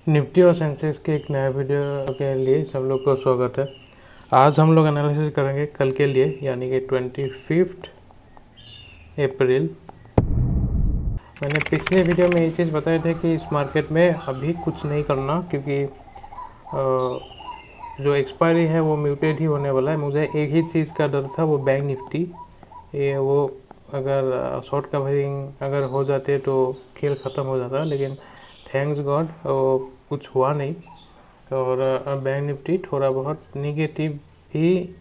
Nifty और Sensex के एक नए वीडियो के लिए सब लोग को स्वागत है। आज हम लोग एनालिसिस करेंगे कल के लिए, यानी कि 25 अप्रैल। मैंने पिछले वीडियो में ये चीज़ बताए थे कि इस मार्केट में अभी कुछ नहीं करना, क्योंकि जो एक्सपायरी है वो म्यूटेड ही होने वाला है। मुझे एक ही चीज़ का डर था, वो बैंक निफ्टी। ये वो अगर शॉर्ट कवरिंग अगर हो जाते तो खेल ख़त्म हो जाता, लेकिन थैंक्स गॉड कुछ हुआ नहीं। और बैंक निफ्टी थोड़ा बहुत निगेटिव ही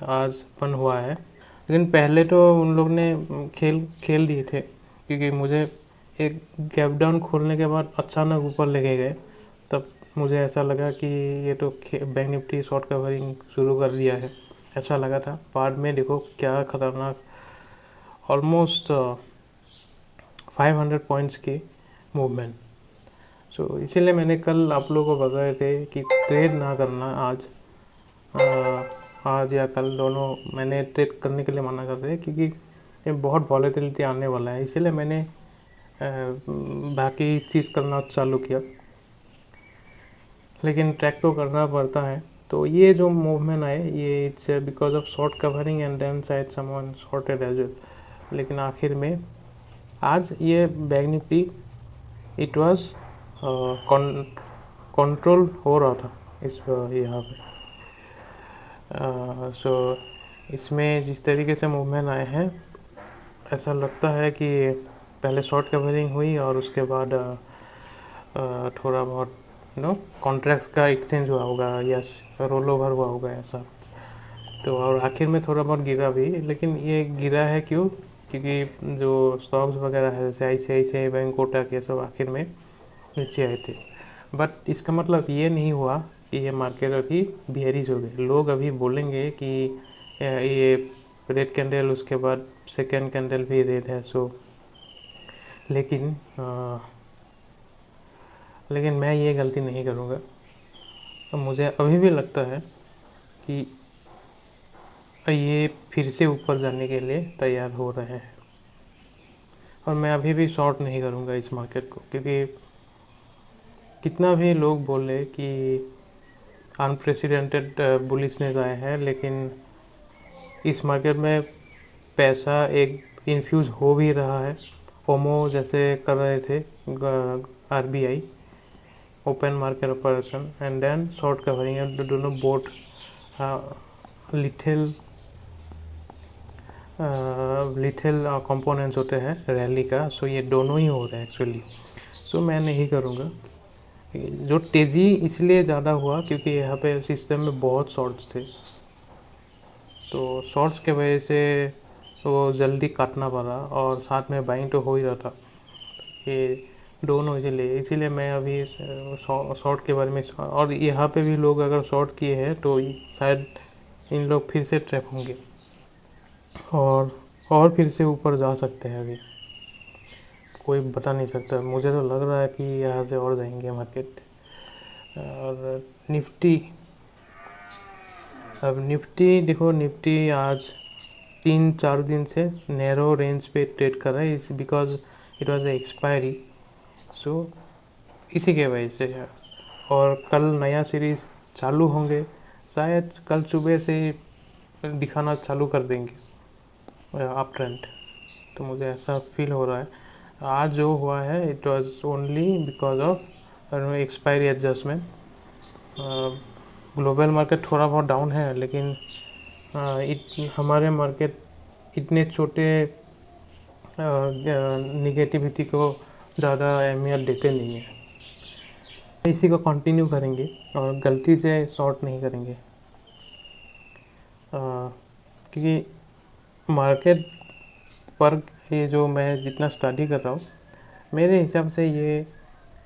आज बन हुआ है। लेकिन पहले तो उन लोग ने खेल दिए थे, क्योंकि मुझे एक गैप डाउन खोलने के बाद अचानक ऊपर लेके गए। तब मुझे ऐसा लगा कि ये तो बैंक निफ्टी शॉर्ट कवरिंग शुरू कर दिया है, ऐसा लगा था। बाद में देखो क्या खतरनाक, ऑलमोस्ट 500 पॉइंट्स की मूवमेंट। सो इसीलिए मैंने कल आप लोगों को बताए थे कि ट्रेड ना करना आज या कल, दोनों मैंने ट्रेड करने के लिए मना कर रहे हैं, क्योंकि ये बहुत वॉलेटिलिटी आने वाला है। इसीलिए मैंने बाकी चीज़ करना चालू किया, लेकिन ट्रैक तो करना पड़ता है। तो ये जो मूवमेंट आए, ये it's because of short covering and then side someone shorted as well. लेकिन आखिर में आज ये bank Nifty it was control हो रहा था इस यहाँ पे। सो इसमें जिस तरीके से मूवमेंट आए हैं, ऐसा लगता है कि पहले शॉर्ट कवरिंग हुई और उसके बाद थोड़ा बहुत कॉन्ट्रैक्ट्स का एक्सचेंज हुआ होगा, यस, रोल ओवर हुआ होगा ऐसा। तो और आखिर में थोड़ा बहुत गिरा भी, लेकिन ये गिरा है क्यों? क्योंकि जो स्टॉक्स वगैरह है जैसे ICICI बैंक, कोटक, ये सब आखिर में नीचे आए थे। बट इसका मतलब ये नहीं हुआ कि ये मार्केट अभी बियरिश हो गई। लोग अभी बोलेंगे कि ये रेड कैंडल, उसके बाद सेकेंड कैंडल भी रेड है। सो लेकिन मैं ये गलती नहीं करूँगा। तो मुझे अभी भी लगता है कि ये फिर से ऊपर जाने के लिए तैयार हो रहे हैं, और मैं अभी भी शॉर्ट नहीं करूँगा इस मार्केट को, क्योंकि कितना भी लोग बोले कि अनप्रेसिडेंटेड बुलिशनेस आया है, लेकिन इस मार्केट में पैसा एक इन्फ्यूज़ हो भी रहा है। ओमो जैसे कर रहे थे RBI, open market operation and then short covering, दोनों बोट लिटिल कंपोनेंट्स होते हैं रैली का। सो ये दोनों ही हो रहे हैं एक्चुअली। सो मैं नहीं करूँगा। जो तेज़ी इसलिए ज़्यादा हुआ क्योंकि यहाँ पे सिस्टम में बहुत शॉर्ट्स थे, तो शॉर्ट्स के वजह से वो जल्दी काटना पड़ा, और साथ में बाइंग तो हो ही रहा था। ये दोनों इसीलिए मैं अभी शॉर्ट के बारे में, और यहाँ पे भी लोग अगर शॉर्ट किए हैं तो शायद इन लोग फिर से ट्रैप होंगे और फिर से ऊपर जा सकते हैं। अभी कोई बता नहीं सकता। मुझे तो लग रहा है कि यहाँ से और जाएंगे मार्केट। और निफ्टी, अब निफ्टी देखो, निफ्टी आज 3-4 दिन से नैरो रेंज पे ट्रेड कर रहा है, इस because it was a expiry. So इसी के वजह से है। और कल नया सीरीज चालू होंगे, शायद कल सुबह से दिखाना चालू कर देंगे अप ट्रेंड। तो मुझे ऐसा फील हो रहा है। आज जो हुआ है it was only because of expiry adjustment. Global market थोड़ा बहुत डाउन है, लेकिन हमारे मार्केट इतने छोटे निगेटिविटी को ज़्यादा अहमियत देते नहीं है। इसी को कंटिन्यू करेंगे और गलती से शॉर्ट नहीं करेंगे, क्योंकि मार्केट पर ये जो मैं जितना स्टडी कर रहा हूँ, मेरे हिसाब से ये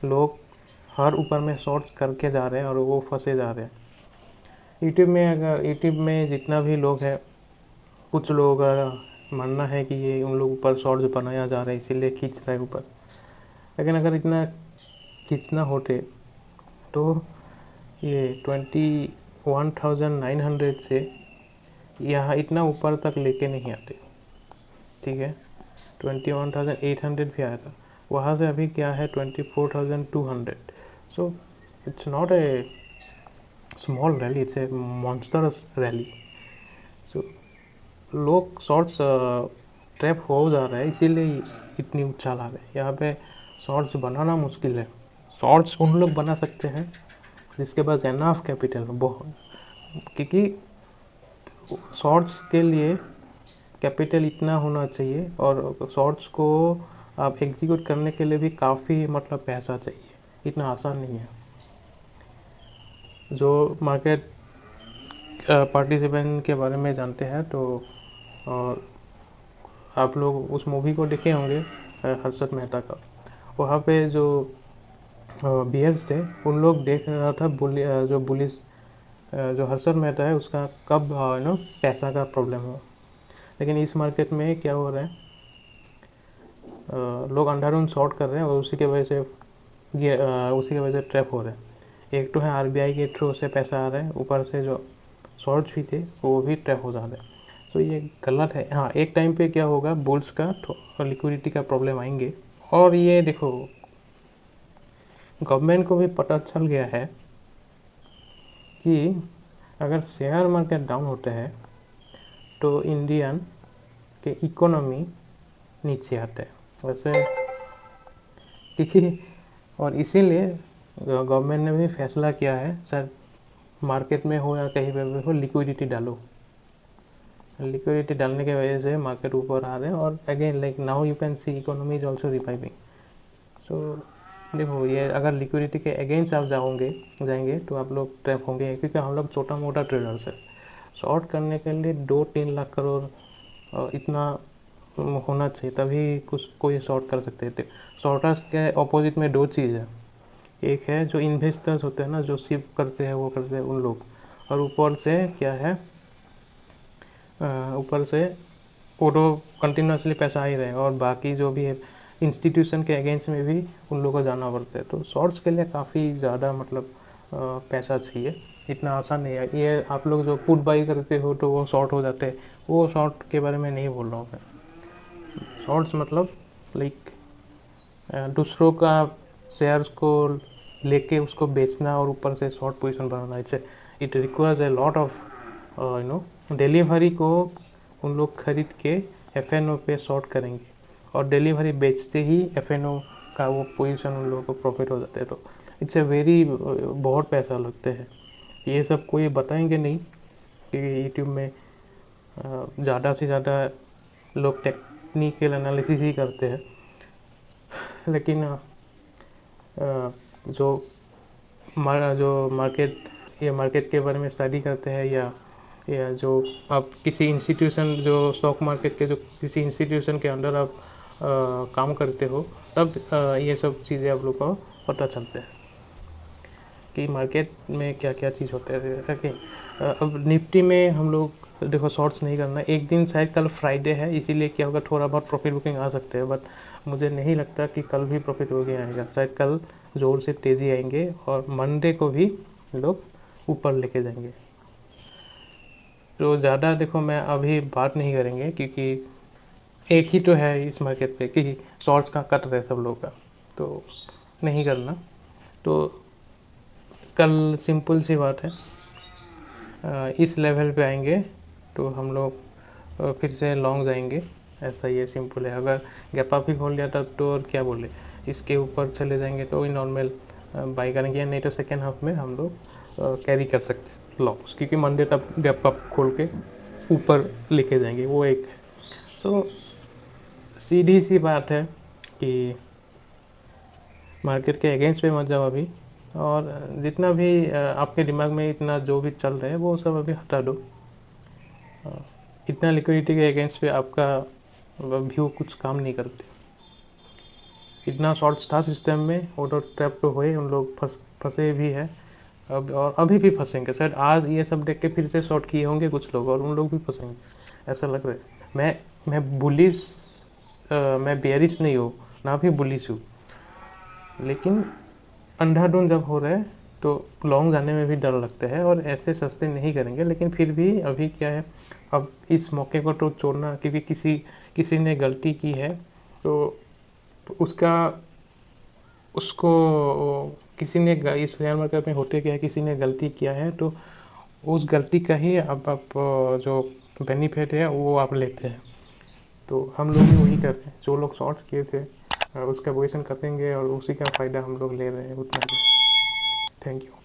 लोग हर ऊपर में शॉर्ट्स करके जा रहे हैं और वो फंसे जा रहे हैं। यूट्यूब में जितना भी लोग हैं, कुछ लोगों का मानना है कि ये उन लोग ऊपर शॉर्ट्स बनाया जा रहा है, इसीलिए खींच रहा है ऊपर। लेकिन अगर इतना खींचना होते तो ये 21,900 से यहाँ इतना ऊपर तक लेके नहीं आते, ठीक है। 21,800 भी आया था, वहाँ से अभी क्या है 24,200। So it's not a small rally, it's a monstrous rally. So लोग शॉर्ट्स ट्रैप हो जा रहे हैं, इसीलिए इतनी उछाल आ गई। यहाँ पे शॉर्ट्स बनाना मुश्किल है। शॉर्ट्स उन लोग बना सकते हैं जिसके पास एनाफ कैपिटल हो, बहुत, क्योंकि शॉर्ट्स के लिए कैपिटल इतना होना चाहिए और शॉर्ट्स को आप एग्जीक्यूट करने के लिए भी काफ़ी मतलब पैसा चाहिए, इतना आसान नहीं है। जो मार्केट पार्टिसिपेंट के बारे में जानते हैं तो और आप लोग उस मूवी को देखे होंगे हर्षद मेहता का, वहाँ पे जो बियर्स थे उन लोग देख रहा था जो पुलिस जो हर्षद मेहता है उसका कब पैसा का प्रॉब्लम हो। लेकिन इस मार्केट में क्या हो रहा है, लोग अंधाधुंध शॉर्ट कर रहे हैं और उसी के वजह से ट्रैप हो रहे हैं। एक तो है आरबीआई के थ्रू से पैसा आ रहा है, ऊपर से जो शॉर्ट्स भी थे वो भी ट्रैप हो जा रहे हैं। तो ये गलत है। हाँ, एक टाइम पे क्या होगा, बुल्स का लिक्विडिटी का प्रॉब्लम आएंगे। और ये देखो, गवर्नमेंट को भी पता चल गया है कि अगर शेयर मार्केट डाउन होते हैं तो इंडियन के इकोनॉमी नीचे आते हैं वैसे, क्योंकि और इसीलिए गवर्नमेंट ने भी फैसला किया है, सर मार्केट में हो या कहीं पे भी हो लिक्विडिटी डालो। लिक्विडिटी डालने की वजह से मार्केट ऊपर आ रहे हैं और again like now you can see economy is also reviving. So देखो, ये अगर लिक्विडिटी के अगेंस्ट आप जाएंगे तो आप लोग ट्रैप होंगे, क्योंकि हम लोग छोटा मोटा ट्रेडर्स है। शॉर्ट करने के लिए 2-3 लाख करोड़ इतना होना चाहिए, तभी कोई शॉर्ट कर सकते थे। शॉर्टर्स के ऑपोजिट में 2 चीज़ है, एक है जो इन्वेस्टर्स होते हैं ना, जो सिप करते हैं वो करते हैं उन लोग, और ऊपर से क्या है, ऊपर से वो तो कंटिन्यूसली पैसा आ ही रहे हैं और बाकी जो भी है इंस्टीट्यूशन के अगेंस्ट में भी उन लोगों को जाना पड़ता है। तो शॉर्ट्स के लिए काफ़ी ज़्यादा मतलब पैसा चाहिए, इतना आसान नहीं है। ये आप लोग जो पुट बाई करते हो तो वो शॉर्ट हो जाते हैं, वो शॉर्ट के बारे में नहीं बोल रहा हूँ मैं। शॉर्ट्स मतलब लाइक दूसरों का शेयर्स को लेके उसको बेचना और ऊपर से short position banana. It requires a lot of delivery को उन लोग खरीद के एफएनओ पे शॉर्ट करेंगे और डिलीवरी बेचते ही एफएनओ का वो पोजीशन उन लोगों को प्रॉफिट हो जाता है। तो इट्स ए वेरी बहुत पैसा लगते हैं। ये सब कोई बताएंगे नहीं, क्योंकि यूट्यूब में ज़्यादा से ज़्यादा लोग टेक्निकल एनालिसिस ही करते हैं। लेकिन जो मार्केट के बारे में स्टडी करते हैं या जो आप किसी इंस्टीट्यूशन, जो स्टॉक मार्केट के जो किसी इंस्टीट्यूशन के अंडर आप काम करते हो, तब ये सब चीज़ें आप लोग को पता चलते हैं कि मार्केट में क्या क्या चीज़ होता है। अब निफ्टी में हम लोग देखो शॉर्ट्स नहीं करना। एक दिन शायद कल फ्राइडे है, इसीलिए क्या होगा, थोड़ा बहुत प्रॉफिट बुकिंग आ सकते हैं, बट मुझे नहीं लगता कि कल भी प्रॉफिट बुकिंग आएगा। शायद कल ज़ोर से तेज़ी आएंगे और मंडे को भी लोग ऊपर लेके जाएंगे। तो ज़्यादा देखो मैं अभी बात नहीं करेंगे, क्योंकि एक ही तो है इस मार्केट पे कि शॉर्ट्स का कट रहे सब लोग का, तो नहीं करना। तो कल सिंपल सी बात है, इस लेवल पे आएंगे तो हम लोग फिर से लॉन्ग जाएंगे, ऐसा ये सिंपल है। अगर गैप अप ही खोल लिया तब तो और क्या बोले, इसके ऊपर चले जाएंगे तो नॉर्मल बाई करेंगे, नहीं तो सेकेंड हाफ में हम लोग कैरी कर सकते हैं लॉस, क्योंकि मंडे तब गैप अप खोल के ऊपर लेके जाएंगे, वो एक है। तो सीधी सी बात है कि मार्केट के अगेंस्ट पे मत जाओ अभी, और जितना भी आपके दिमाग में इतना जो भी चल रहा है वो सब अभी हटा दो। इतना लिक्विडिटी के अगेंस्ट पे आपका व्यू कुछ काम नहीं करते। इतना शॉर्ट्स था सिस्टम में, वो तो ट्रैप तो हुए, उन लोग फंसे भी है अब और अभी भी फंसेंगे। शायद आज ये सब देख के फिर से शॉर्ट किए होंगे कुछ लोग और उन लोग भी फंसेंगे, ऐसा लग रहा है। मैं बुलिश मैं बेयरिश नहीं हूँ, ना भी बुलिश हूँ, लेकिन अंधाधुंध जब हो रहा है तो लॉन्ग जाने में भी डर लगता है और ऐसे सस्ते नहीं करेंगे। लेकिन फिर भी अभी क्या है, अब इस मौके को तो छोड़ना, क्योंकि किसी ने गलती की है तो उसको किसी ने इस शेयर मार्केट में होते क्या है, किसी ने गलती किया है तो उस गलती का ही अब आप जो बेनिफिट है वो आप लेते हैं। तो हम लोग भी वही करते हैं, जो लोग शॉर्ट्स किए थे उसका पोजीशन करेंगे और उसी का फ़ायदा हम लोग ले रहे हैं उतना ही। Thank you.